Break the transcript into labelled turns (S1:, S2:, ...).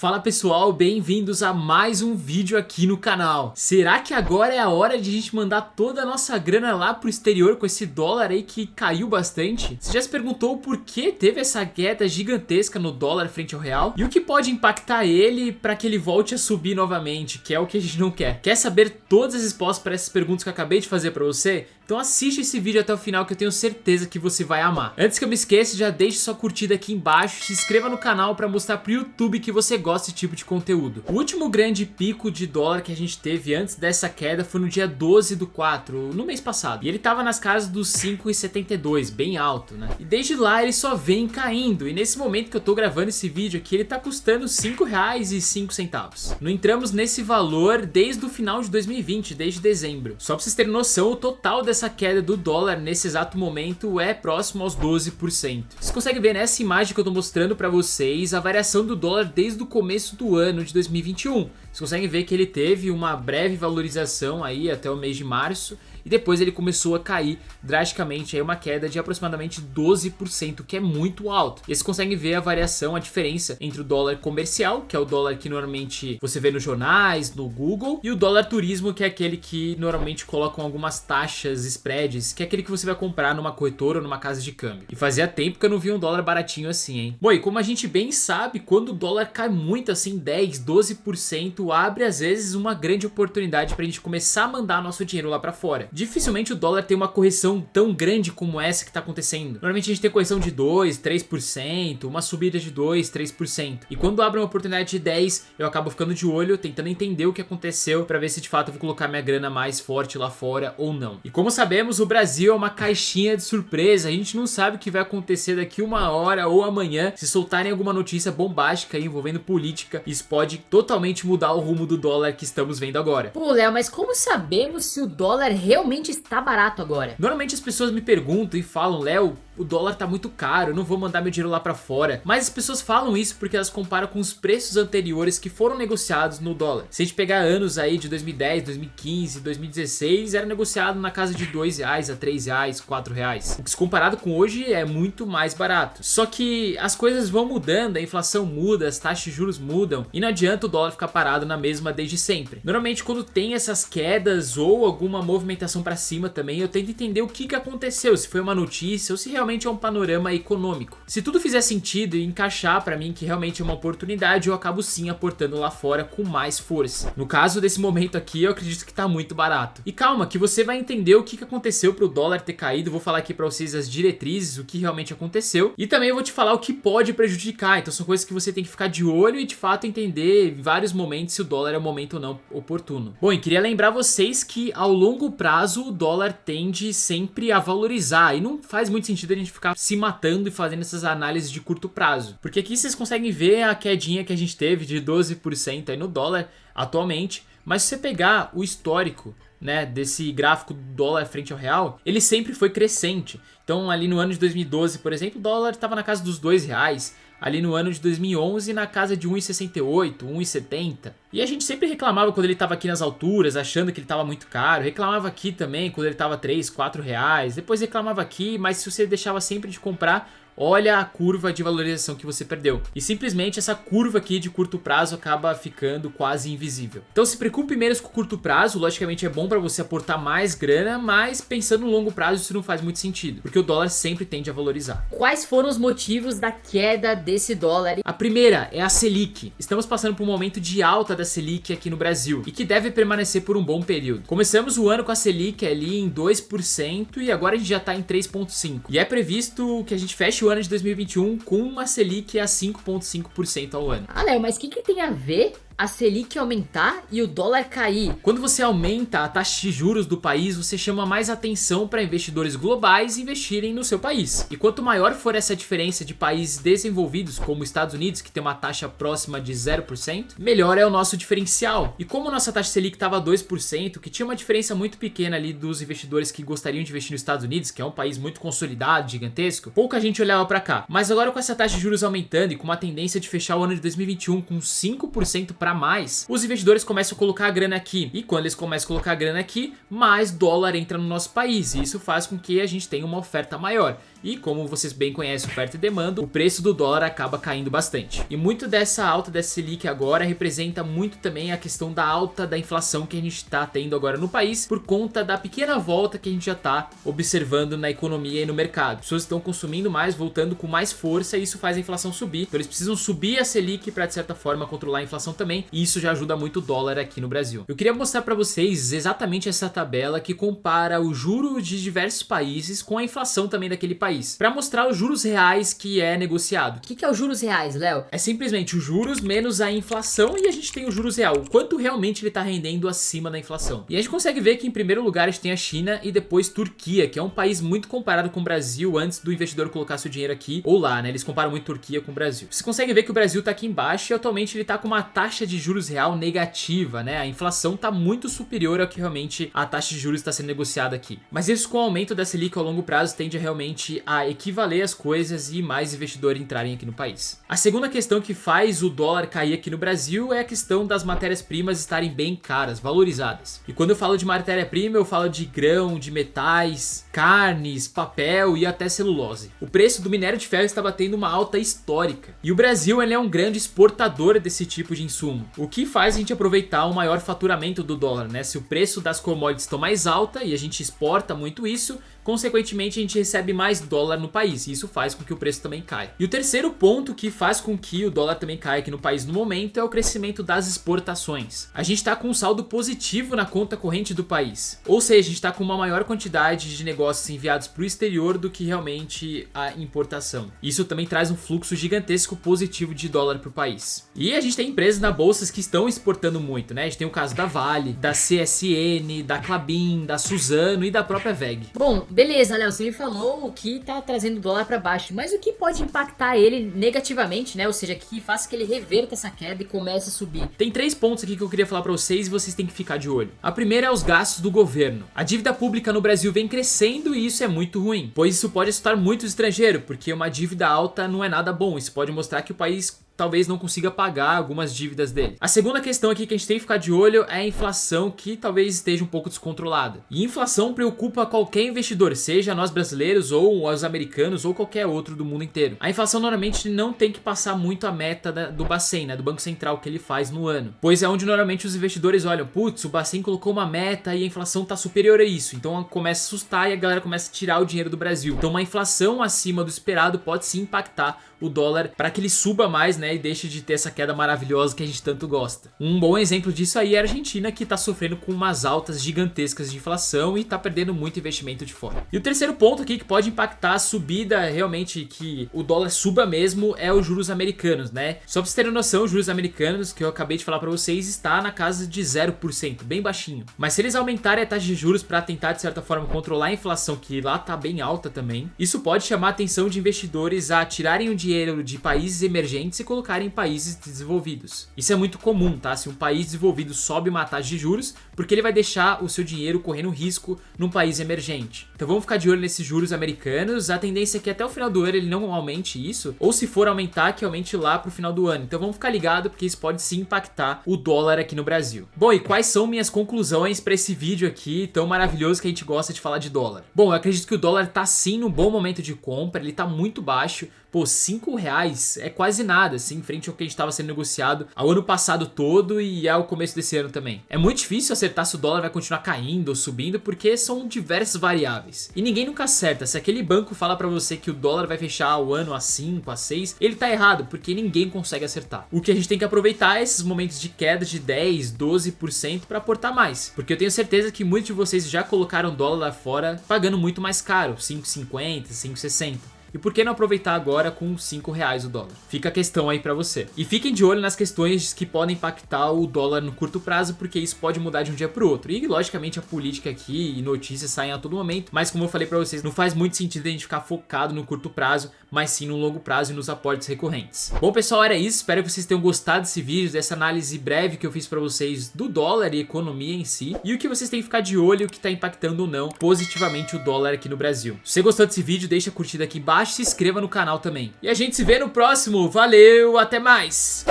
S1: Fala pessoal, bem-vindos a mais um vídeo aqui no canal. Será que agora é a hora de a gente mandar toda a nossa grana lá pro exterior com esse dólar aí que caiu bastante? Você já se perguntou por que teve essa queda gigantesca no dólar frente ao real? E o que pode impactar ele para que ele volte a subir novamente, que é o que a gente não quer? Quer saber todas as respostas para essas perguntas que eu acabei de fazer para você? Então assiste esse vídeo até o final que eu tenho certeza que você vai amar. Antes que eu me esqueça, já deixe sua curtida aqui embaixo, se inscreva no canal para mostrar pro YouTube que você gosta desse tipo de conteúdo. O último grande pico de dólar que a gente teve antes dessa queda foi no dia 12/4, no mês passado. E ele tava nas casas dos 5,72, bem alto, né? E desde lá ele só vem caindo. E nesse momento que eu tô gravando esse vídeo aqui, ele tá custando R$ 5,05. Não entramos nesse valor desde o final de 2020, desde dezembro. Só pra vocês terem noção, o total dessa queda do dólar nesse exato momento é próximo aos 12%. Vocês conseguem ver nessa imagem que eu tô mostrando pra vocês a variação do dólar desde o começo do ano de 2021. Vocês conseguem ver que ele teve uma breve valorização aí até o mês de março e depois ele começou a cair drasticamente, aí uma queda de aproximadamente 12%, que é muito alto. E vocês conseguem ver a variação, a diferença entre o dólar comercial, que é o dólar que normalmente você vê nos jornais, no Google, e o dólar turismo, que é aquele que normalmente colocam algumas taxas, spreads, que é aquele que você vai comprar numa corretora ou numa casa de câmbio. E fazia tempo que eu não via um dólar baratinho assim, hein? Bom, e como a gente bem sabe, quando o dólar cai muito assim, 10, 12%, abre às vezes uma grande oportunidade pra gente começar a mandar nosso dinheiro lá pra fora. Dificilmente o dólar tem uma correção tão grande como essa que tá acontecendo. Normalmente a gente tem correção de 2, 3%, uma subida de 2, 3%. E quando abre uma oportunidade de 10, eu acabo ficando de olho, tentando entender o que aconteceu pra ver se de fato eu vou colocar minha grana mais forte lá fora ou não. E como sabemos, o Brasil é uma caixinha de surpresa. A gente não sabe o que vai acontecer daqui uma hora ou amanhã. Se soltarem alguma notícia bombástica aí envolvendo política, isso pode totalmente mudar o rumo do dólar que estamos vendo agora.
S2: Pô, Léo, mas como sabemos se o dólar realmente está barato agora?
S1: Normalmente as pessoas me perguntam e falam: Léo, o dólar tá muito caro, eu não vou mandar meu dinheiro lá pra fora. Mas as pessoas falam isso porque elas comparam com os preços anteriores que foram negociados no dólar. Se a gente pegar anos aí de 2010, 2015, 2016, era negociado na casa de R$2 a R$3, R$4. O que se comparado com hoje é muito mais barato. Só que as coisas vão mudando, a inflação muda, as taxas de juros mudam e não adianta o dólar ficar parado na mesma desde sempre. Normalmente quando tem essas quedas ou alguma movimentação pra cima também, eu tento entender o que aconteceu, se foi uma notícia ou se realmente é um panorama econômico. Se tudo fizer sentido e encaixar pra mim que realmente é uma oportunidade, eu acabo sim aportando lá fora com mais força. No caso desse momento aqui, eu acredito que tá muito barato. E calma, que você vai entender o que aconteceu pro dólar ter caído. Vou falar aqui pra vocês as diretrizes, o que realmente aconteceu. E também eu vou te falar o que pode prejudicar. Então são coisas que você tem que ficar de olho e de fato entender em vários momentos se o dólar é o momento ou não oportuno. Bom, e queria lembrar vocês que ao longo prazo o dólar tende sempre a valorizar. E não faz muito sentido a gente ficar se matando e fazendo essas análises de curto prazo. Porque aqui vocês conseguem ver a quedinha que a gente teve de 12% aí no dólar atualmente. Mas se você pegar o histórico, né, desse gráfico do dólar frente ao real, ele sempre foi crescente. Então ali no ano de 2012, por exemplo, o dólar estava na casa dos R$2. Ali no ano de 2011 na casa de 1,68, 1,70. E a gente sempre reclamava quando ele estava aqui nas alturas, achando que ele estava muito caro. Reclamava aqui também quando ele estava R$3, R$4. Depois reclamava aqui, mas se você deixava sempre de comprar, olha a curva de valorização que você perdeu. E simplesmente essa curva aqui de curto prazo acaba ficando quase invisível. Então se preocupe menos com o curto prazo. Logicamente é bom para você aportar mais grana, mas pensando no longo prazo isso não faz muito sentido, porque o dólar sempre tende a valorizar.
S2: Quais foram os motivos da queda desse dólar?
S1: A primeira é a Selic. Estamos passando por um momento de alta da Selic aqui no Brasil e que deve permanecer por um bom período. Começamos o ano com a Selic ali em 2% e agora a gente já está em 3,5%. E é previsto que a gente feche o ano de 2021 com uma Selic a 5,5% ao ano.
S2: Ah, Léo, mas o que tem a ver a Selic aumentar e o dólar cair?
S1: Quando você aumenta a taxa de juros do país, você chama mais atenção para investidores globais investirem no seu país. E quanto maior for essa diferença de países desenvolvidos, como os Estados Unidos, que tem uma taxa próxima de 0%, melhor é o nosso diferencial. E como nossa taxa Selic estava 2%, que tinha uma diferença muito pequena ali dos investidores que gostariam de investir nos Estados Unidos, que é um país muito consolidado, gigantesco, pouca gente olhava para cá. Mas agora com essa taxa de juros aumentando e com uma tendência de fechar o ano de 2021 com 5% para mais, os investidores começam a colocar a grana aqui. E quando eles começam a colocar a grana aqui, mais dólar entra no nosso país. E isso faz com que a gente tenha uma oferta maior. e como vocês bem conhecem oferta e demanda, o preço do dólar acaba caindo bastante. E muito dessa alta dessa Selic agora representa muito também a questão da alta da inflação que a gente está tendo agora no país por conta da pequena volta que a gente já está observando na economia e no mercado. As pessoas estão consumindo mais, voltando com mais força e isso faz a inflação subir. Então eles precisam subir a Selic para de certa forma controlar a inflação também, e isso já ajuda muito o dólar aqui no Brasil. Eu queria mostrar para vocês exatamente essa tabela que compara o juro de diversos países com a inflação também daquele país, para mostrar os juros reais que é negociado.
S2: O que é os juros reais, Léo?
S1: É simplesmente os juros menos a inflação, e a gente tem o juros real, o quanto realmente ele está rendendo acima da inflação. E a gente consegue ver que em primeiro lugar a gente tem a China e depois Turquia, que é um país muito comparado com o Brasil antes do investidor colocar seu dinheiro aqui ou lá, né? Eles comparam muito Turquia com o Brasil. Você consegue ver que o Brasil tá aqui embaixo e atualmente ele tá com uma taxa de juros real negativa, né? A inflação tá muito superior ao que realmente a taxa de juros está sendo negociada aqui. Mas isso com o aumento da Selic ao longo prazo tende realmente a equivaler as coisas e mais investidores entrarem aqui no país. A segunda questão que faz o dólar cair aqui no Brasil é a questão das matérias-primas estarem bem caras, valorizadas. E quando eu falo de matéria-prima, eu falo de grão, de metais, carnes, papel e até celulose. O preço do minério de ferro está batendo uma alta histórica. E o Brasil ele é um grande exportador desse tipo de insumo, o que faz a gente aproveitar o maior faturamento do dólar, né? Se o preço das commodities estão mais alta e a gente exporta muito isso, consequentemente a gente recebe mais dólar no país, e isso faz com que o preço também caia. E o terceiro ponto que faz com que o dólar também caia aqui no país no momento é o crescimento das exportações. A gente está com um saldo positivo na conta corrente do país, ou seja, a gente está com uma maior quantidade de negócios enviados para o exterior do que realmente a importação. Isso também traz um fluxo gigantesco positivo de dólar para o país. E a gente tem empresas na bolsa que estão exportando muito, né? A gente tem o caso da Vale, da CSN, da Klabin, da Suzano e da própria WEG.
S2: Bom, beleza, Léo, você me falou o que tá trazendo o dólar para baixo, mas o que pode impactar ele negativamente, né? Ou seja, que faça que ele reverta essa queda e comece a subir.
S1: Tem 3 pontos aqui que eu queria falar para vocês e vocês têm que ficar de olho. A primeira é os gastos do governo. A dívida pública no Brasil vem crescendo e isso é muito ruim, pois isso pode assustar muito o estrangeiro, porque uma dívida alta não é nada bom. Isso pode mostrar que o país talvez não consiga pagar algumas dívidas dele. A segunda questão aqui que a gente tem que ficar de olho é a inflação, que talvez esteja um pouco descontrolada. E inflação preocupa qualquer investidor, seja nós brasileiros ou os americanos ou qualquer outro do mundo inteiro. A inflação normalmente não tem que passar muito a meta do Bacen, né, do Banco Central, que ele faz no ano. Pois é onde normalmente os investidores olham, putz, o Bacen colocou uma meta e a inflação tá superior a isso. Então começa a assustar e a galera começa a tirar o dinheiro do Brasil. Então uma inflação acima do esperado pode sim impactar o dólar para que ele suba mais, né, e deixe de ter essa queda maravilhosa que a gente tanto gosta. Um bom exemplo disso aí é a Argentina, que tá sofrendo com umas altas gigantescas de inflação e tá perdendo muito investimento de fora. E o terceiro ponto aqui que pode impactar a subida realmente, que o dólar suba mesmo, é os juros americanos, né? Só pra vocês terem noção, os juros americanos, que eu acabei de falar para vocês, está na casa de 0%, bem baixinho. Mas se eles aumentarem a taxa de juros para tentar de certa forma controlar a inflação, que lá tá bem alta também, isso pode chamar a atenção de investidores a tirarem o dinheiro de países emergentes e colocarem em países desenvolvidos. Isso é muito comum, tá? Se um país desenvolvido sobe uma taxa de juros, porque ele vai deixar o seu dinheiro correndo risco num país emergente. Então vamos ficar de olho nesses juros americanos. A tendência é que até o final do ano ele não aumente isso, ou se for aumentar, que aumente lá pro final do ano. Então vamos ficar ligado, porque isso pode sim impactar o dólar aqui no Brasil. Bom, e quais são minhas conclusões para esse vídeo aqui tão maravilhoso que a gente gosta de falar de dólar? Bom, eu acredito que o dólar tá sim num bom momento de compra, ele tá muito baixo. Pô, R$5 é quase nada, assim, em frente ao que a gente estava sendo negociado ao ano passado todo e ao começo desse ano também. É muito difícil acertar se o dólar vai continuar caindo ou subindo, porque são diversas variáveis. E ninguém nunca acerta. Se aquele banco fala pra você que o dólar vai fechar o ano a 5, a 6, ele tá errado, porque ninguém consegue acertar. O que a gente tem que aproveitar é esses momentos de queda de 10, 12% para aportar mais. Porque eu tenho certeza que muitos de vocês já colocaram dólar lá fora pagando muito mais caro, 5,50, 5,60. E por que não aproveitar agora com R$5 o dólar? Fica a questão aí pra você. E fiquem de olho nas questões que podem impactar o dólar no curto prazo, porque isso pode mudar de um dia pro outro. E logicamente a política aqui e notícias saem a todo momento, mas como eu falei pra vocês, não faz muito sentido a gente ficar focado no curto prazo, mas sim no longo prazo e nos aportes recorrentes. Bom pessoal, era isso. Espero que vocês tenham gostado desse vídeo, dessa análise breve que eu fiz pra vocês do dólar e economia em si, e o que vocês têm que ficar de olho, o que tá impactando ou não positivamente o dólar aqui no Brasil. Se você gostou desse vídeo, deixa a curtida aqui embaixo, se inscreva no canal também. E a gente se vê no próximo. Valeu, até mais!